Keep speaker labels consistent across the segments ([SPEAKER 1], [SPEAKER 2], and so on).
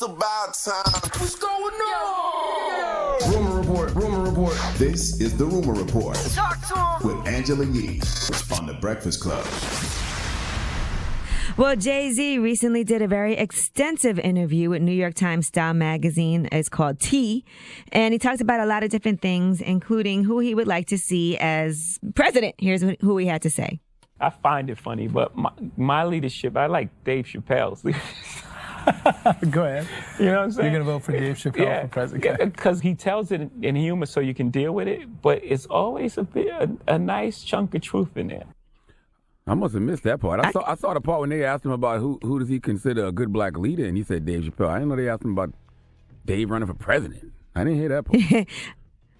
[SPEAKER 1] about time. What's going on?
[SPEAKER 2] Rumor report, rumor report.
[SPEAKER 1] This is the Rumor Report
[SPEAKER 3] Talk to him.
[SPEAKER 1] with Angela Yee on The Breakfast Club.
[SPEAKER 4] Well, JayZ recently did a very extensive interview with New York Times Style magazine. It's called T. And he talks about a lot of different things, including who he would like to see as president. Here's who he had to say.
[SPEAKER 5] I find it funny, but my leadership, I like Dave Chappelle's leadership.
[SPEAKER 6] Go ahead.
[SPEAKER 5] You know what I'm saying?
[SPEAKER 6] You're going to vote for Dave Chappelle for president?
[SPEAKER 5] Because he tells it in humor so you can deal with it, but it's always a nice chunk of truth in there.
[SPEAKER 7] I must have missed that part. I saw the part when they asked him about who does he consider a good black leader, and he said Dave Chappelle. I didn't know they asked him about Dave running for president. I didn't hear that part.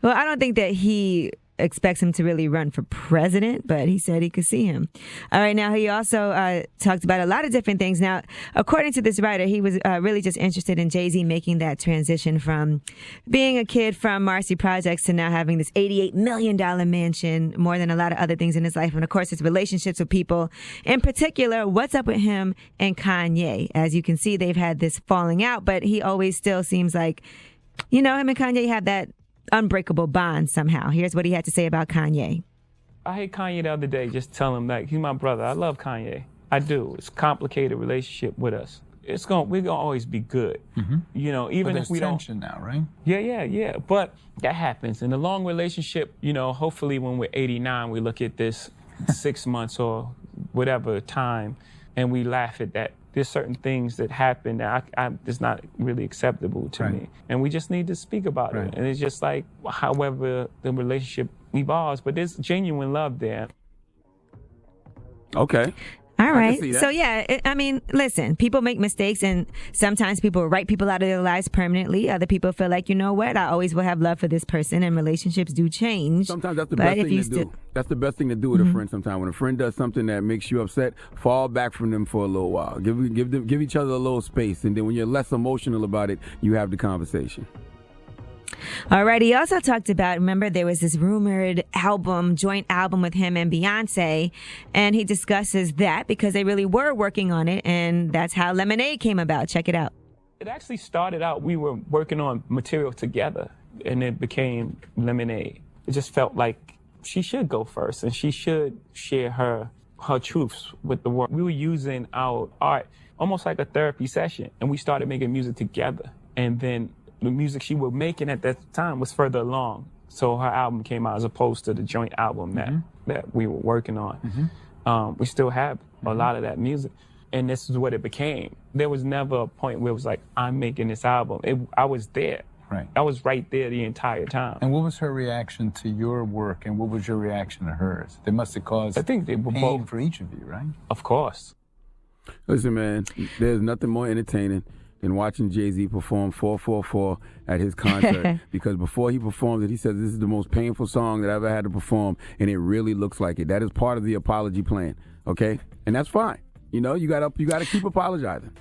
[SPEAKER 4] Well, I don't think that he expects him to really run for president, but he said he could see him. All right, now he also talked about a lot of different things. Now, according to this writer, he was really just interested in JayZ making that transition from being a kid from Marcy Projects to now having this $88 million mansion, more than a lot of other things in his life. And of course, his relationships with people. In particular, what's up with him and Kanye? As you can see, they've had this falling out, but he always still seems like, you know, him and Kanye have that unbreakable bond somehow. Here's what he had to say about Kanye.
[SPEAKER 5] I hate Kanye the other day, just tell him, like, he's my brother. I love Kanye. I do. It's a complicated relationship with us. We're gonna always be good. Mm-hmm. You know, even if we don't.
[SPEAKER 6] There's tension now, right?
[SPEAKER 5] Yeah. But that happens. In a long relationship, you know, hopefully when we're 89, we look at this 6 months or whatever time, and we laugh at that. There's certain things that happen that it's not really acceptable to me. And we just need to speak about it. And it's just like, however the relationship evolves, but there's genuine love there.
[SPEAKER 7] Okay.
[SPEAKER 4] All right. So, yeah, I mean, listen, people make mistakes, and sometimes people write people out of their lives permanently. Other people feel like, you know what, I always will have love for this person, and relationships do change.
[SPEAKER 7] Sometimes that's the best thing to do. That's the best thing to do with a friend sometimes. When a friend does something that makes you upset, fall back from them for a little while. Give each other a little space, and then when you're less emotional about it, you have the conversation.
[SPEAKER 4] All right. He also talked about, remember, there was this rumored joint album with him and Beyonce, and he discusses that because they really were working on it, and that's how Lemonade came about. Check it out.
[SPEAKER 5] It actually started out, we were working on material together, and it became Lemonade. It just felt like she should go first, and she should share her truths with the world. We were using our art almost like a therapy session, and we started making music together, and then the music she was making at that time was further along. So her album came out as opposed to the joint album that we were working on. We still have a lot of that music. And this is what it became. There was never a point where it was like, I'm making this album. I was there.
[SPEAKER 6] Right.
[SPEAKER 5] I was right there the entire time.
[SPEAKER 6] And what was her reaction to your work, and what was your reaction to hers? They must have caused pain for each of you, right?
[SPEAKER 5] Of course.
[SPEAKER 7] Listen, man, there's nothing more entertaining than watching JayZ perform 444 at his concert. Because before he performed it, he says, this is the most painful song that I ever had to perform, and it really looks like it. That is part of the apology plan, okay? And that's fine. You know, you gotta keep apologizing.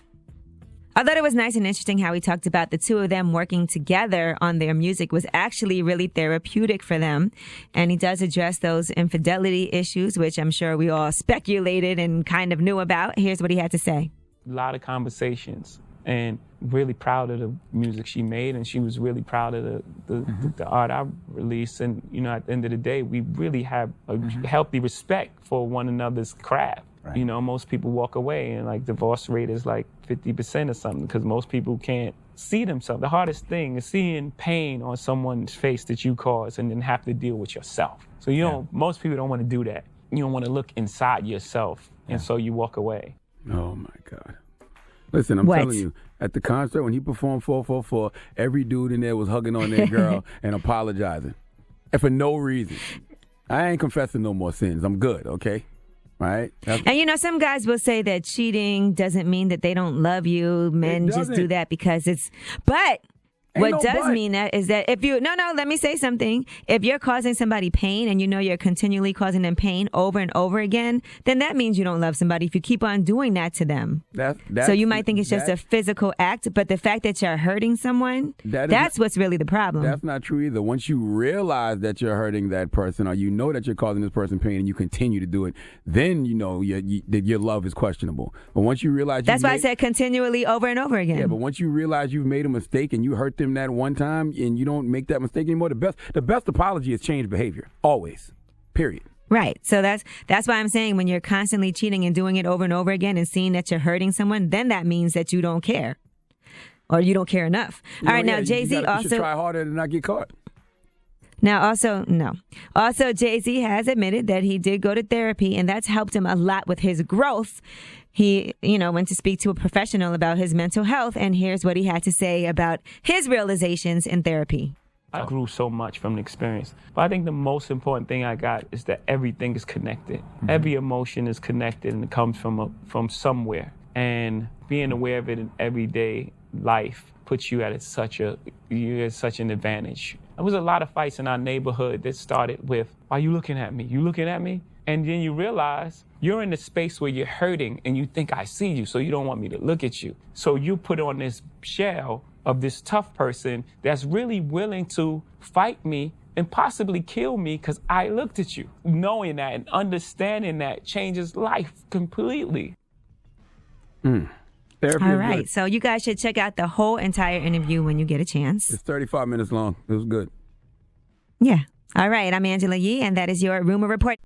[SPEAKER 4] I thought it was nice and interesting how he talked about the two of them working together on their music was actually really therapeutic for them. And he does address those infidelity issues, which I'm sure we all speculated and kind of knew about. Here's what he had to say.
[SPEAKER 5] A lot of conversations. And really proud of the music she made, and she was really proud of the art I released. And, you know, at the end of the day, we really have a healthy respect for one another's craft. Right. You know, most people walk away, and like divorce rate is like 50% or something, because most people can't see themselves. The hardest thing is seeing pain on someone's face that you caused and then have to deal with yourself. So most people don't want to do that. You don't want to look inside yourself, and so you walk away.
[SPEAKER 7] Oh my God. Listen, I'm telling you, at the concert, when he performed 444, every dude in there was hugging on their girl and apologizing. And for no reason. I ain't confessing no more sins. I'm good, okay? Right?
[SPEAKER 4] And, you know, some guys will say that cheating doesn't mean that they don't love you. Men just do that because it's... But What does mean that is that if you, let me say something. If you're causing somebody pain and you know you're continually causing them pain over and over again, then that means you don't love somebody if you keep on doing that to them. So you might think it's just a physical act, but the fact that you're hurting someone, that's what's really the problem.
[SPEAKER 7] That's not true either. Once you realize that you're hurting that person or you know that you're causing this person pain and you continue to do it, then you know that your love is questionable. But once you realize
[SPEAKER 4] that's why I said continually over and over again.
[SPEAKER 7] Yeah, but once you realize you've made a mistake and you hurt them that one time and you don't make that mistake anymore, the best apology is change behavior. Always. Period.
[SPEAKER 4] Right. So that's why I'm saying when you're constantly cheating and doing it over and over again and seeing that you're hurting someone, then that means that you don't care. Or you don't care enough. All right, now JayZ also...
[SPEAKER 7] You should try harder and not get caught.
[SPEAKER 4] Now, also, JayZ has admitted that he did go to therapy, and that's helped him a lot with his growth. He, went to speak to a professional about his mental health, and here's what he had to say about his realizations in therapy.
[SPEAKER 5] I grew so much from the experience. But I think the most important thing I got is that everything is connected. Mm-hmm. Every emotion is connected, and it comes from somewhere. And being aware of it in everyday life puts you at such an advantage. There was a lot of fights in our neighborhood that started with, why are you looking at me? You looking at me? And then you realize you're in a space where you're hurting and you think I see you, so you don't want me to look at you. So you put on this shell of this tough person that's really willing to fight me and possibly kill me because I looked at you. Knowing that and understanding that changes life completely.
[SPEAKER 7] Therapy
[SPEAKER 4] All right, so you guys should check out the whole entire interview when you get a chance.
[SPEAKER 7] It's 35 minutes long. It was good.
[SPEAKER 4] Yeah. All right, I'm Angela Yee, and that is your Rumor Report.